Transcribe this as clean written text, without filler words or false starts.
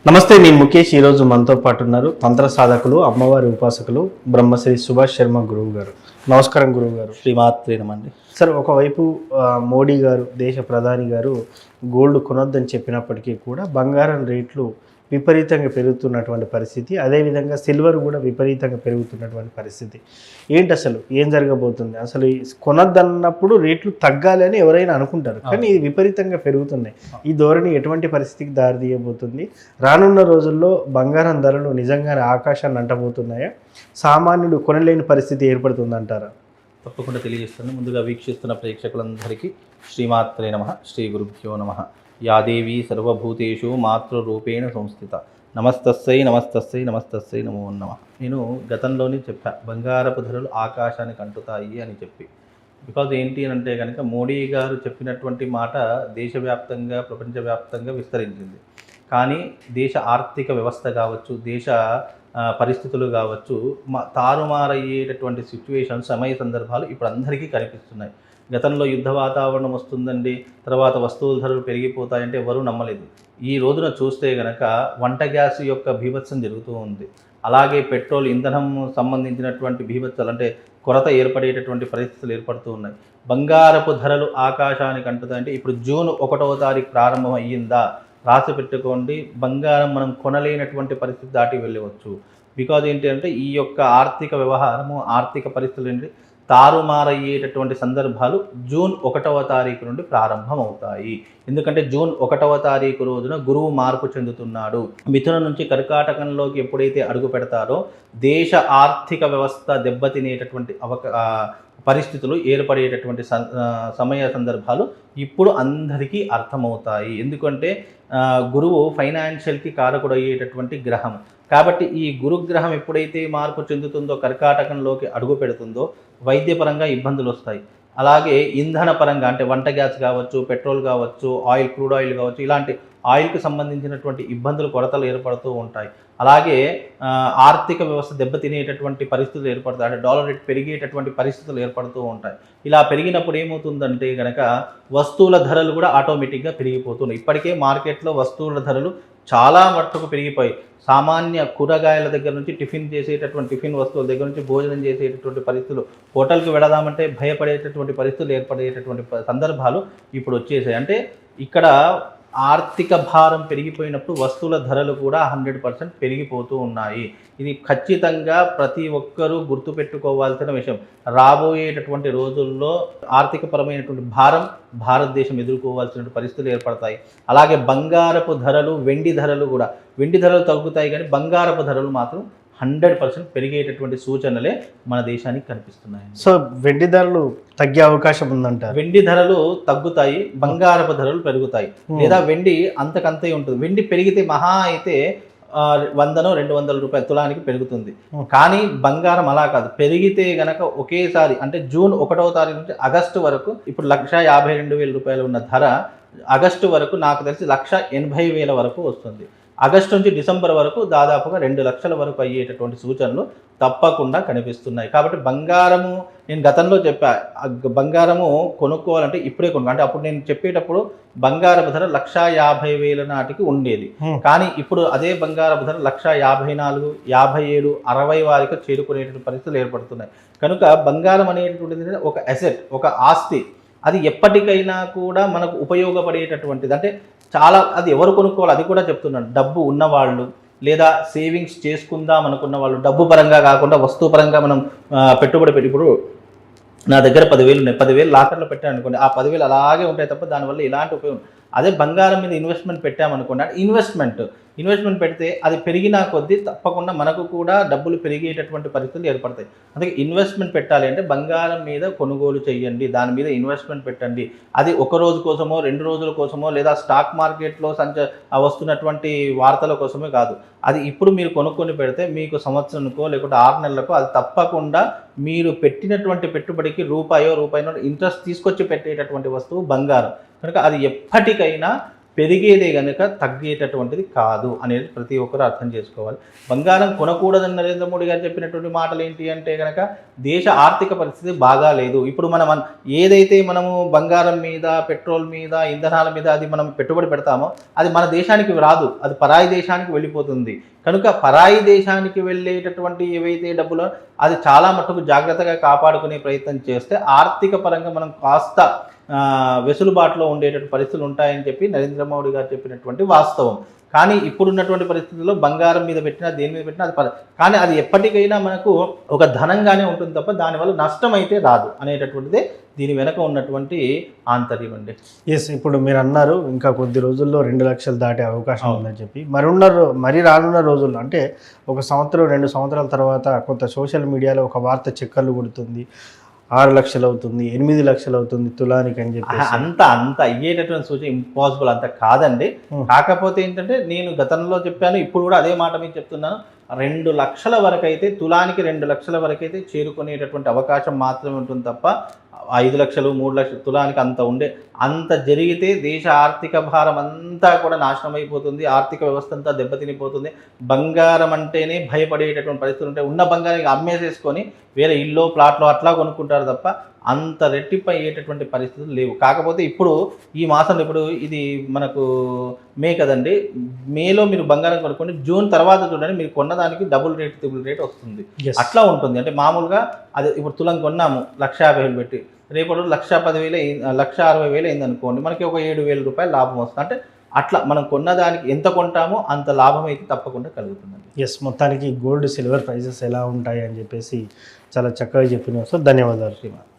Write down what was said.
నమస్తే, నేను ముఖేష్. ఈరోజు మనతో పాటు ఉన్నారు తంత్ర సాధకులు, అమ్మవారి ఉపాసకులు బ్రహ్మశ్రీ సుభాష్ శర్మ గురువు గారు. నమస్కారం గురువు గారు. శ్రీమాత్రే నమండి. సార్, ఒకవైపు మోడీ గారు, దేశ ప్రధాని గారు గోల్డ్ కొనొద్దని చెప్పినప్పటికీ కూడా బంగారం రేట్లు విపరీతంగా పెరుగుతున్నటువంటి పరిస్థితి, అదేవిధంగా సిల్వర్ కూడా విపరీతంగా పెరుగుతున్నటువంటి పరిస్థితి. ఏంటి అసలు ఏం జరగబోతుంది? అసలు కొనొద్దన్నప్పుడు రేట్లు తగ్గాలి అని ఎవరైనా అనుకుంటారు, కానీ ఇది విపరీతంగా పెరుగుతున్నాయి. ఈ ధోరణి ఎటువంటి పరిస్థితికి దారితీయబోతుంది? రానున్న రోజుల్లో బంగారం ధరలు నిజంగానే ఆకాశాన్ని అంటబోతున్నాయా? సామాన్యుడు కొనలేని పరిస్థితి ఏర్పడుతుందంటారా? తప్పకుండా తెలియజేస్తాను. ముందుగా వీక్షిస్తున్న ప్రేక్షకులందరికీ శ్రీమాత్రే నమః, శ్రీ గురుభ్యో నమః. యాదేవి సర్వభూతేషు మాతృరూపేణ సంస్థిత. నమస్తస్సై నమస్తస్సై నమస్తస్సై నమో నమః. నేను గతంలోనే చెప్పా, బంగారపు ధరలు ఆకాశానికి అంటుతాయి అని చెప్పి. బికాజ్ ఏంటి అని అంటే కనుక మోడీ గారు చెప్పినటువంటి మాట దేశవ్యాప్తంగా, ప్రపంచవ్యాప్తంగా విస్తరించింది. కానీ దేశ ఆర్థిక వ్యవస్థ కావచ్చు, దేశ పరిస్థితులు కావచ్చు, తారుమారయ్యేటటువంటి సిచ్యువేషన్స్, సమయ సందర్భాలు ఇప్పుడు అందరికీ కనిపిస్తున్నాయి. గతంలో యుద్ధ వాతావరణం వస్తుందండి, తర్వాత వస్తువుల ధరలు పెరిగిపోతాయంటే ఎవరూ నమ్మలేదు. ఈ రోజున చూస్తే కనుక వంట గ్యాస్ యొక్క బీభత్సం జరుగుతూ ఉంది. అలాగే పెట్రోల్, ఇంధనం సంబంధించినటువంటి బీభత్సాలు అంటే కొరత ఏర్పడేటటువంటి పరిస్థితులు ఏర్పడుతూ ఉన్నాయి. బంగారపు ధరలు ఆకాశానికి అంటుతాయంటే ఇప్పుడు జూన్ 1వ తారీఖు ప్రారంభం అయ్యిందా? రాసి పెట్టుకోండి. బంగారం మనం కొనలేనటువంటి పరిస్థితి దాటి వెళ్ళవచ్చు. బికాజ్ ఏంటి అంటే ఈ యొక్క ఆర్థిక వ్యవహారము, ఆర్థిక పరిస్థితులు ఏంటి తారుమారయ్యేటటువంటి సందర్భాలు జూన్ 1వ తారీఖు నుండి ప్రారంభం అవుతాయి. ఎందుకంటే జూన్ 1వ తారీఖు రోజున గురువు మార్పు చెందుతున్నాడు. మిథునం నుంచి కర్కాటకంలోకి ఎప్పుడైతే అడుగు పెడతారో దేశ ఆర్థిక వ్యవస్థ దెబ్బతినేటటువంటి పరిస్థితులు ఏర్పడేటటువంటి సమయ సందర్భాలు ఇప్పుడు అందరికీ అర్థమవుతాయి. ఎందుకంటే గురువు ఫైనాన్షియల్కి కారకుడు అయ్యేటటువంటి గ్రహం. కాబట్టి ఈ గురుగ్రహం ఎప్పుడైతే మార్పు చెందుతుందో, కర్కాటకంలోకి అడుగు పెడుతుందో వైద్యపరంగా ఇబ్బందులు వస్తాయి. అలాగే ఇంధన పరంగా అంటే వంట గ్యాస్ కావచ్చు, పెట్రోల్ కావచ్చు, ఆయిల్, క్రూడ్ ఆయిల్ కావచ్చు, ఇలాంటి ఆయిల్కి సంబంధించినటువంటి ఇబ్బందులు, కొరతలు ఏర్పడుతూ ఉంటాయి. అలాగే ఆర్థిక వ్యవస్థ దెబ్బతినేటటువంటి పరిస్థితులు ఏర్పడతాయి. అంటే డాలర్ రేట్ పెరిగేటటువంటి పరిస్థితులు ఏర్పడుతూ ఉంటాయి. ఇలా పెరిగినప్పుడు ఏమవుతుందంటే కనుక వస్తువుల ధరలు కూడా ఆటోమేటిక్గా పెరిగిపోతున్నాయి. ఇప్పటికే మార్కెట్లో వస్తువుల ధరలు చాలా మట్టుకు పెరిగిపోయి, సామాన్య కూరగాయల దగ్గర నుంచి టిఫిన్ వస్తువుల దగ్గర నుంచి భోజనం చేసేటటువంటి పరిస్థితులు, హోటల్కి వెళదామంటే భయపడేటటువంటి పరిస్థితులు ఏర్పడేటటువంటి సందర్భాలు ఇప్పుడు వచ్చేసాయి. అంటే ఇక్కడ ఆర్థిక భారం పెరిగిపోయినప్పుడు వస్తువుల ధరలు కూడా 100% పెరిగిపోతూ ఉన్నాయి. ఇది ఖచ్చితంగా ప్రతి ఒక్కరూ గుర్తుపెట్టుకోవాల్సిన విషయం. రాబోయేటటువంటి రోజుల్లో ఆర్థికపరమైనటువంటి భారం భారతదేశం ఎదుర్కోవాల్సిన పరిస్థితులు ఏర్పడతాయి. అలాగే బంగారపు ధరలు, వెండి ధరలు కూడా, వెండి ధరలు తగ్గుతాయి కానీ బంగారపు ధరలు మాత్రం 100% పెరిగేటటువంటి సూచనలే మన దేశానికి కనిపిస్తున్నాయి. సో వెండి ధరలు తగ్గే అవకాశం ఉందంటారు? వెండి ధరలు తగ్గుతాయి, బంగారపు ధరలు పెరుగుతాయి. లేదా వెండి అంతకంతే ఉంటుంది. వెండి పెరిగితే మహా అయితే 100-200 రూపాయలు తులానికి పెరుగుతుంది. కానీ బంగారం అలా కాదు. పెరిగితే గనక ఒకేసారి అంటే జూన్ 1వ తారీఖు నుంచి ఆగస్టు వరకు ఇప్పుడు 1,52,000 రూపాయలు ఉన్న ధర ఆగస్టు వరకు నాకు తెలిసి 1,80,000 వరకు వస్తుంది. ఆగస్టు నుంచి డిసెంబర్ వరకు దాదాపుగా 2 లక్షల వరకు అయ్యేటటువంటి సూచనలు తప్పకుండా కనిపిస్తున్నాయి. కాబట్టి బంగారము, నేను గతంలో చెప్పా, బంగారము కొనుక్కోవాలంటే ఇప్పుడే అంటే అప్పుడు నేను చెప్పేటప్పుడు బంగారపు ధర 1,50,000 నాటికి ఉండేది. కానీ ఇప్పుడు అదే బంగారపు ధర 1,54,000, 57,000, 60 వారికి చేరుకునేటువంటి పరిస్థితులు ఏర్పడుతున్నాయి. కనుక బంగారం అనేటువంటిది ఒక అసెట్, ఒక ఆస్తి. అది ఎప్పటికైనా కూడా మనకు ఉపయోగపడేటటువంటిది. అంటే చాలా, అది ఎవరు కొనుక్కోవాలి అది కూడా చెప్తున్నాను. డబ్బు ఉన్నవాళ్ళు లేదా సేవింగ్స్ చేసుకుందాం అనుకున్న వాళ్ళు, డబ్బు పరంగా కాకుండా వస్తువు పరంగా మనం పెట్టుబడి పెట్టి, ఇప్పుడు నా దగ్గర 10,000 ఉన్నాయి, 10,000 లాకర్లో పెట్టాను అనుకోండి, ఆ 10,000 అలాగే ఉంటాయి తప్ప దానివల్ల ఎలాంటి ఉపయోగం. అదే బంగారం మీద ఇన్వెస్ట్మెంట్ పెట్టామనుకోండి, ఇన్వెస్ట్మెంట్ పెడితే అది పెరిగినా కొద్దీ తప్పకుండా మనకు కూడా డబ్బులు పెరిగేటటువంటి పరిస్థితులు ఏర్పడతాయి. అందుకే ఇన్వెస్ట్మెంట్ పెట్టాలి అంటే బంగారం మీద కొనుగోలు చేయండి, దాని మీద ఇన్వెస్ట్మెంట్ పెట్టండి. అది ఒక రోజు కోసమో, 2 రోజుల కోసమో, లేదా స్టాక్ మార్కెట్లో వస్తున్నటువంటి వార్తల కోసమే కాదు. అది ఇప్పుడు మీరు కొనుక్కొని పెడితే మీకు సంవత్సరానికో లేకుంటే 6 నెలలకో అది తప్పకుండా మీరు పెట్టినటువంటి పెట్టుబడికి రూపాయో ఇంట్రెస్ట్ తీసుకొచ్చి పెట్టేటటువంటి వస్తువు బంగారం. కనుక అది ఎప్పటికైనా పెరిగేదే కనుక తగ్గేటటువంటిది కాదు అనేది ప్రతి ఒక్కరు అర్థం చేసుకోవాలి. బంగారం కొనకూడదని నరేంద్ర మోడీ గారు చెప్పినటువంటి మాటలు ఏంటి అంటే కనుక దేశ ఆర్థిక పరిస్థితి బాగా లేదు. ఇప్పుడు మనం ఏదైతే మనము బంగారం మీద, పెట్రోల్ మీద, ఇంధనాల మీద అది మనం పెట్టుబడి పెడతామో అది మన దేశానికి రాదు, అది పరాయి దేశానికి వెళ్ళిపోతుంది. కనుక పరాయి దేశానికి వెళ్ళేటటువంటి ఏవైతే డబ్బులో అది చాలా మట్టుకు జాగ్రత్తగా కాపాడుకునే ప్రయత్నం చేస్తే ఆర్థిక పరంగా మనం కాస్త వెసులుబాటులో ఉండేటటువంటి పరిస్థితులు ఉంటాయని చెప్పి నరేంద్ర మోడీ గారు చెప్పినటువంటి వాస్తవం. కానీ ఇప్పుడున్నటువంటి పరిస్థితుల్లో బంగారం మీద పెట్టినా దేని మీద పెట్టినా అది కానీ అది ఎప్పటికైనా మనకు ఒక ధనంగానే ఉంటుంది తప్ప దానివల్ల నష్టం అయితే రాదు అనేటటువంటిదే దీని వెనక ఉన్నటువంటి ఆంతర్యం అండి. ఎస్, ఇప్పుడు మీరు అన్నారు ఇంకా కొద్ది రోజుల్లో 2 లక్షలు దాటే అవకాశం ఉందని చెప్పి. మరి రానున్న రోజుల్లో అంటే 1 సంవత్సరం 2 సంవత్సరాల తర్వాత కొంత సోషల్ మీడియాలో ఒక వార్త చక్కర్లు కొడుతుంది, 6 లక్షలు అవుతుంది, 8 లక్షలు అవుతుంది తులానికి అని చెప్పి. అంత అయ్యేటటువంటి సూచన ఇంపాసిబుల్, అంత కాదండి. కాకపోతే ఏంటంటే నేను గతంలో చెప్పాను, ఇప్పుడు కూడా అదే మాట మీకు చెప్తున్నాను. 2 లక్షల వరకు అయితే, తులానికి 2 లక్షల వరకు అయితే చేరుకునేటటువంటి అవకాశం మాత్రమే ఉంటుంది తప్ప 5 లక్షలు 3 లక్షలు తులానికి అంత జరిగితే దేశ ఆర్థిక భారం అంతా కూడా నాశనం అయిపోతుంది, ఆర్థిక వ్యవస్థ అంతా దెబ్బతినిపోతుంది. బంగారం అంటేనే భయపడేటటువంటి పరిస్థితులు ఉంటాయి. ఉన్న బంగారాన్ని అమ్మేసేసుకొని వేరే ఇల్లు ప్లాట్లో అట్లా కొనుక్కుంటారు తప్ప అంత రెట్టింపు అయ్యేటటువంటి పరిస్థితులు లేవు. కాకపోతే ఇప్పుడు ఈ మాసంలో, ఇప్పుడు ఇది మనకు మే కదండి, మేలో మీరు బంగారం కొనుక్కోండి, జూన్ తర్వాత చూడండి మీరు కొన్నదానికి డబుల్ రేట్ ట్రిపుల్ రేట్ వస్తుంది. అట్లా ఉంటుంది. అంటే మామూలుగా అది ఇప్పుడు తులం కొన్నాము 1,50,000 పెట్టి, రేపటి 1,10,000 1,60,000 అయింది అనుకోండి, మనకి ఒక 7,000 రూపాయలు లాభం వస్తుంది. అంటే అట్లా మనం కొన్నదానికి ఎంత కొంటామో అంత లాభం అయితే తప్పకుండా కలుగుతుందండి. ఎస్, మొత్తానికి గోల్డ్ సిల్వర్ ప్రైజెస్ ఎలా ఉంటాయి అని చెప్పేసి చాలా చక్కగా చెప్పిన. సో ధన్యవాదాలు శ్రీమాన్.